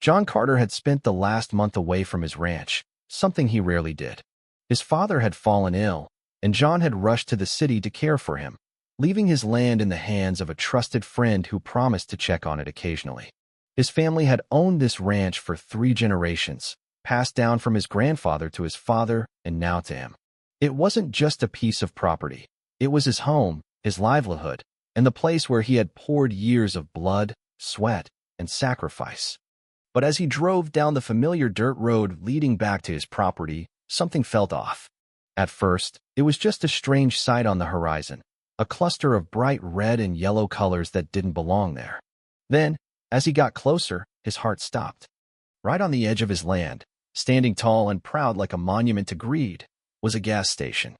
John Carter had spent the last month away from his ranch, something he rarely did. His father had fallen ill, and John had rushed to the city to care for him, leaving his land in the hands of a trusted friend who promised to check on it occasionally. His family had owned this ranch for 3 generations, passed down from his grandfather to his father and now to him. It wasn't just a piece of property. It was his home, his livelihood, and the place where he had poured years of blood, sweat, and sacrifice. But as he drove down the familiar dirt road leading back to his property, something felt off. At first, it was just a strange sight on the horizon, a cluster of bright red and yellow colors that didn't belong there. Then, as he got closer, his heart stopped. Right on the edge of his land, standing tall and proud like a monument to greed, was a gas station.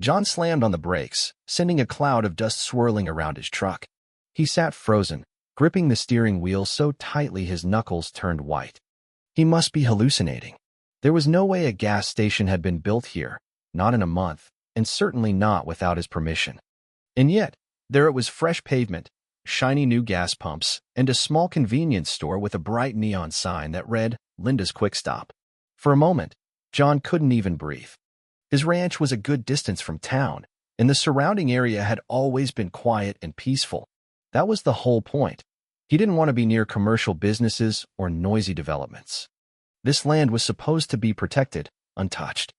John slammed on the brakes, sending a cloud of dust swirling around his truck. He sat frozen, gripping the steering wheel so tightly his knuckles turned white. He must be hallucinating. There was no way a gas station had been built here, not in a month, and certainly not without his permission. And yet, there it was, fresh pavement, shiny new gas pumps, and a small convenience store with a bright neon sign that read, Linda's Quick Stop. For a moment, John couldn't even breathe. His ranch was a good distance from town, and the surrounding area had always been quiet and peaceful. That was the whole point. He didn't want to be near commercial businesses or noisy developments. This land was supposed to be protected, untouched.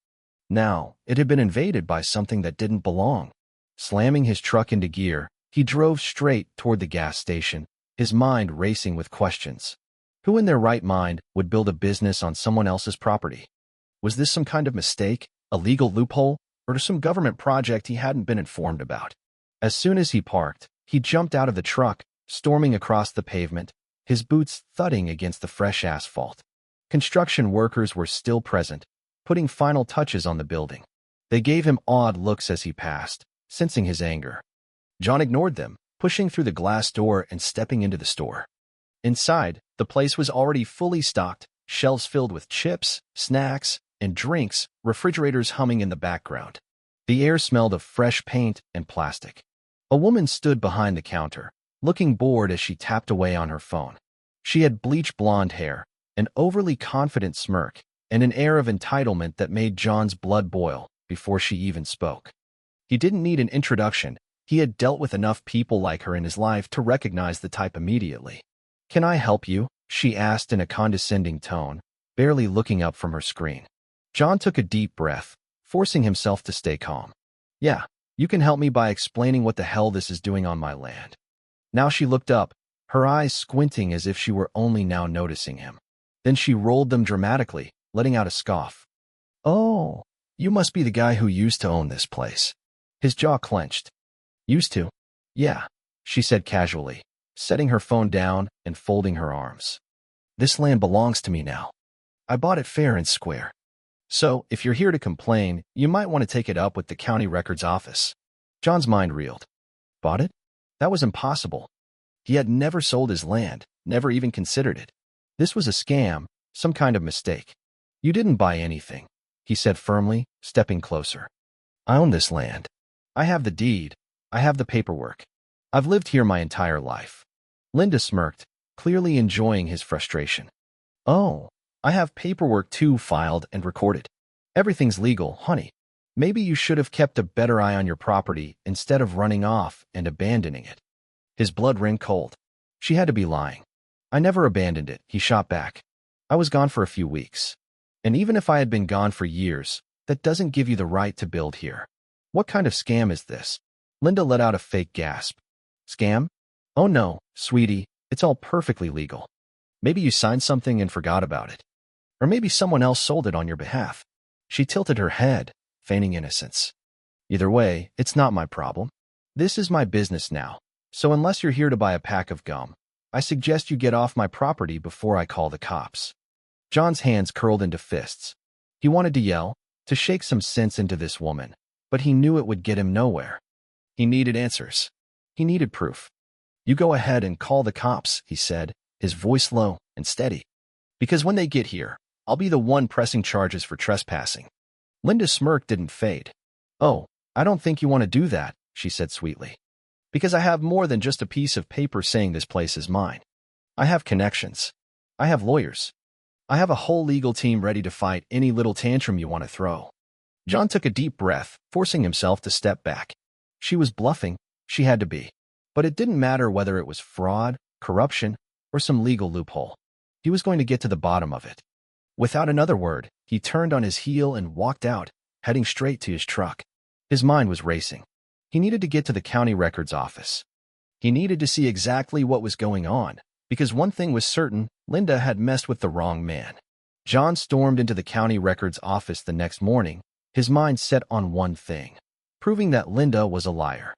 Now, it had been invaded by something that didn't belong. Slamming his truck into gear, he drove straight toward the gas station, his mind racing with questions. Who in their right mind would build a business on someone else's property? Was this some kind of mistake, a legal loophole, or some government project he hadn't been informed about? As soon as he parked, he jumped out of the truck, storming across the pavement, his boots thudding against the fresh asphalt. Construction workers were still present, putting final touches on the building. They gave him odd looks as he passed, sensing his anger. John ignored them, pushing through the glass door and stepping into the store. Inside, the place was already fully stocked, shelves filled with chips, snacks, and drinks, refrigerators humming in the background. The air smelled of fresh paint and plastic. A woman stood behind the counter, looking bored as she tapped away on her phone. She had bleached blonde hair, an overly confident smirk, and an air of entitlement that made John's blood boil before she even spoke. He didn't need an introduction. He had dealt with enough people like her in his life to recognize the type immediately. "Can I help you?" she asked in a condescending tone, barely looking up from her screen. John took a deep breath, forcing himself to stay calm. "Yeah, you can help me by explaining what the hell this is doing on my land." Now she looked up, her eyes squinting as if she were only now noticing him. Then she rolled them dramatically, letting out a scoff. "Oh, you must be the guy who used to own this place." His jaw clenched. "Used to?" "Yeah," she said casually, setting her phone down and folding her arms. "This land belongs to me now. I bought it fair and square. So, if you're here to complain, you might want to take it up with the county records office." John's mind reeled. Bought it? That was impossible. He had never sold his land, never even considered it. This was a scam, some kind of mistake. "You didn't buy anything," he said firmly, stepping closer. "I own this land. I have the deed. I have the paperwork. I've lived here my entire life." Linda smirked, clearly enjoying his frustration. "Oh, I have paperwork too, filed and recorded. Everything's legal, honey. Maybe you should have kept a better eye on your property instead of running off and abandoning it." His blood ran cold. She had to be lying. "I never abandoned it," he shot back. "I was gone for a few weeks. And even if I had been gone for years, that doesn't give you the right to build here." "What kind of scam is this?" Linda let out a fake gasp. "Scam? Oh no, sweetie, it's all perfectly legal. Maybe you signed something and forgot about it. Or maybe someone else sold it on your behalf." She tilted her head, feigning innocence. "Either way, it's not my problem. This is my business now, so unless you're here to buy a pack of gum, I suggest you get off my property before I call the cops." John's hands curled into fists. He wanted to yell, to shake some sense into this woman, but he knew it would get him nowhere. He needed answers. He needed proof. "You go ahead and call the cops," he said, his voice low and steady. "Because when they get here, I'll be the one pressing charges for trespassing." Linda's smirk didn't fade. "Oh, I don't think you want to do that," she said sweetly. "Because I have more than just a piece of paper saying this place is mine. I have connections. I have lawyers. I have a whole legal team ready to fight any little tantrum you want to throw. John took a deep breath, forcing himself to step back. She was bluffing. She had to be. But it didn't matter whether it was fraud, corruption, or some legal loophole. He was going to get to the bottom of it. Without another word, he turned on his heel and walked out, heading straight to his truck. His mind was racing. He needed to get to the county records office. He needed to see exactly what was going on, because one thing was certain: Linda had messed with the wrong man. John stormed into the county records office the next morning, his mind set on one thing: proving that Linda was a liar.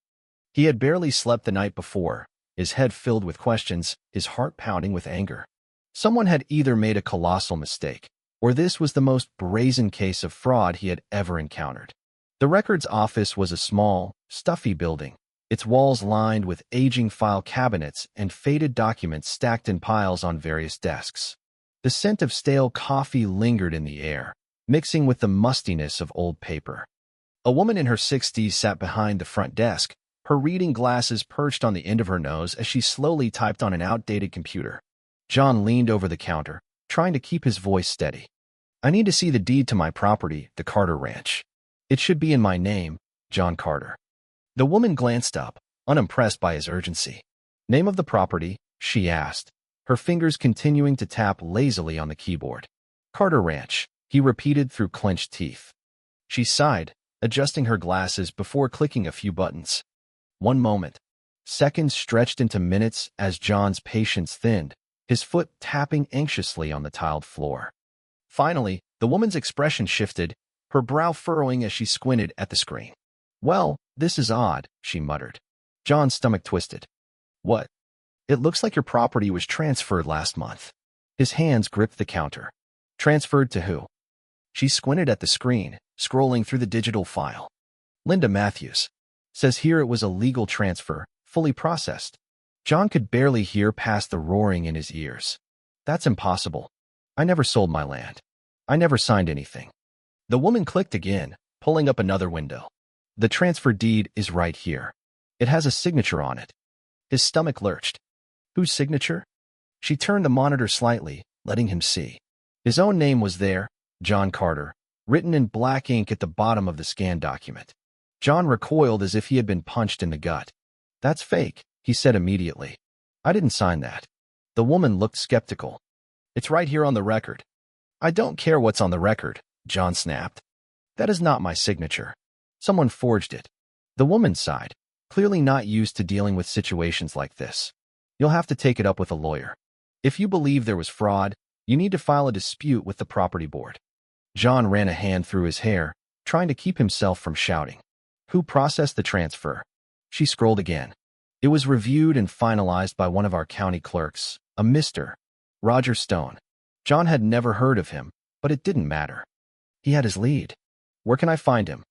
He had barely slept the night before, his head filled with questions, his heart pounding with anger. Someone had either made a colossal mistake, or this was the most brazen case of fraud he had ever encountered. The records office was a small, stuffy building, its walls lined with aging file cabinets and faded documents stacked in piles on various desks. The scent of stale coffee lingered in the air, mixing with the mustiness of old paper. A woman in her 60s sat behind the front desk, her reading glasses perched on the end of her nose as she slowly typed on an outdated computer. John leaned over the counter, trying to keep his voice steady. I need to see the deed to my property, the Carter Ranch. It should be in my name, John Carter. The woman glanced up, unimpressed by his urgency. Name of the property? She asked, her fingers continuing to tap lazily on the keyboard. Carter Ranch, he repeated through clenched teeth. She sighed, adjusting her glasses before clicking a few buttons. One moment. Seconds stretched into minutes as John's patience thinned, his foot tapping anxiously on the tiled floor. Finally, the woman's expression shifted, her brow furrowing as she squinted at the screen. Well, this is odd, she muttered. John's stomach twisted. What? It looks like your property was transferred last month. His hands gripped the counter. Transferred to who? She squinted at the screen, scrolling through the digital file. Linda Matthews. Says here it was a legal transfer, fully processed. John could barely hear past the roaring in his ears. That's impossible. I never sold my land. I never signed anything. The woman clicked again, pulling up another window. The transfer deed is right here. It has a signature on it. His stomach lurched. Whose signature? She turned the monitor slightly, letting him see. His own name was there, John Carter, written in black ink at the bottom of the scanned document. John recoiled as if he had been punched in the gut. That's fake, he said immediately. I didn't sign that. The woman looked skeptical. It's right here on the record. I don't care what's on the record, John snapped. That is not my signature. Someone forged it. The woman sighed, clearly not used to dealing with situations like this. You'll have to take it up with a lawyer. If you believe there was fraud, you need to file a dispute with the property board. John ran a hand through his hair, trying to keep himself from shouting. Who processed the transfer? She scrolled again. It was reviewed and finalized by one of our county clerks, a Mr. Roger Stone. John had never heard of him, but it didn't matter. He had his lead. Where can I find him?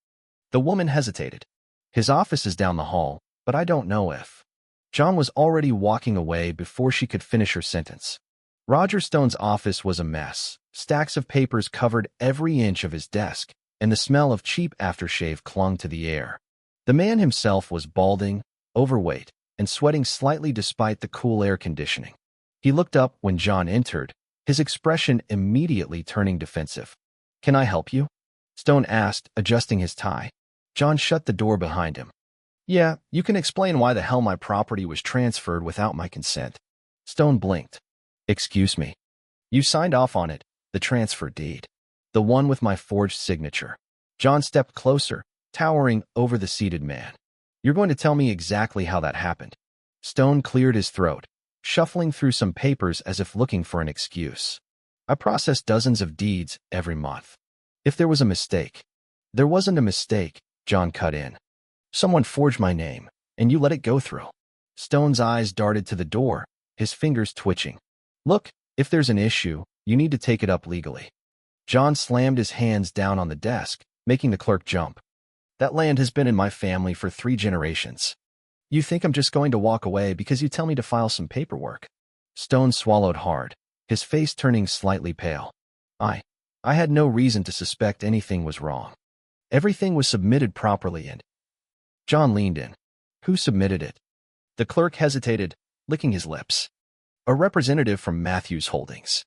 The woman hesitated. His office is down the hall, but I don't know if. John was already walking away before she could finish her sentence. Roger Stone's office was a mess. Stacks of papers covered every inch of his desk, and the smell of cheap aftershave clung to the air. The man himself was balding, overweight, and sweating slightly despite the cool air conditioning. He looked up when John entered, his expression immediately turning defensive. Can I help you? Stone asked, adjusting his tie. John shut the door behind him. Yeah, you can explain why the hell my property was transferred without my consent. Stone blinked. Excuse me. You signed off on it, the transfer deed. The one with my forged signature. John stepped closer, towering over the seated man. You're going to tell me exactly how that happened. Stone cleared his throat, shuffling through some papers as if looking for an excuse. I process dozens of deeds every month. If there was a mistake. There wasn't a mistake, John cut in. Someone forged my name, and you let it go through. Stone's eyes darted to the door, his fingers twitching. Look, if there's an issue, you need to take it up legally. John slammed his hands down on the desk, making the clerk jump. That land has been in my family for 3 generations. You think I'm just going to walk away because you tell me to file some paperwork? Stone swallowed hard, his face turning slightly pale. I had no reason to suspect anything was wrong. Everything was submitted properly and... John leaned in. Who submitted it? The clerk hesitated, licking his lips. A representative from Matthews Holdings.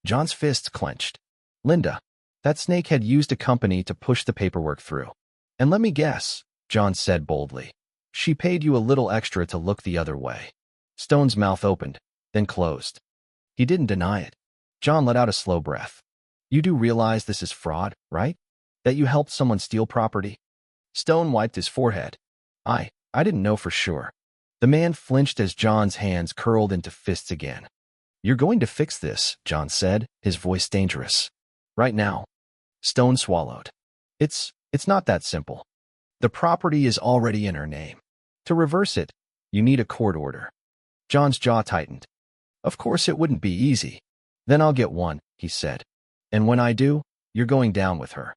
John's fists clenched. Linda, that snake had used a company to push the paperwork through. And let me guess, John said boldly. She paid you a little extra to look the other way. Stone's mouth opened, then closed. He didn't deny it. John let out a slow breath. You do realize this is fraud, right? That you helped someone steal property? Stone wiped his forehead. I didn't know for sure. The man flinched as John's hands curled into fists again. You're going to fix this, John said, his voice dangerous. Right now. Stone swallowed. It's not that simple. The property is already in her name. To reverse it, you need a court order. John's jaw tightened. Of course it wouldn't be easy. Then I'll get one, he said. And when I do, you're going down with her.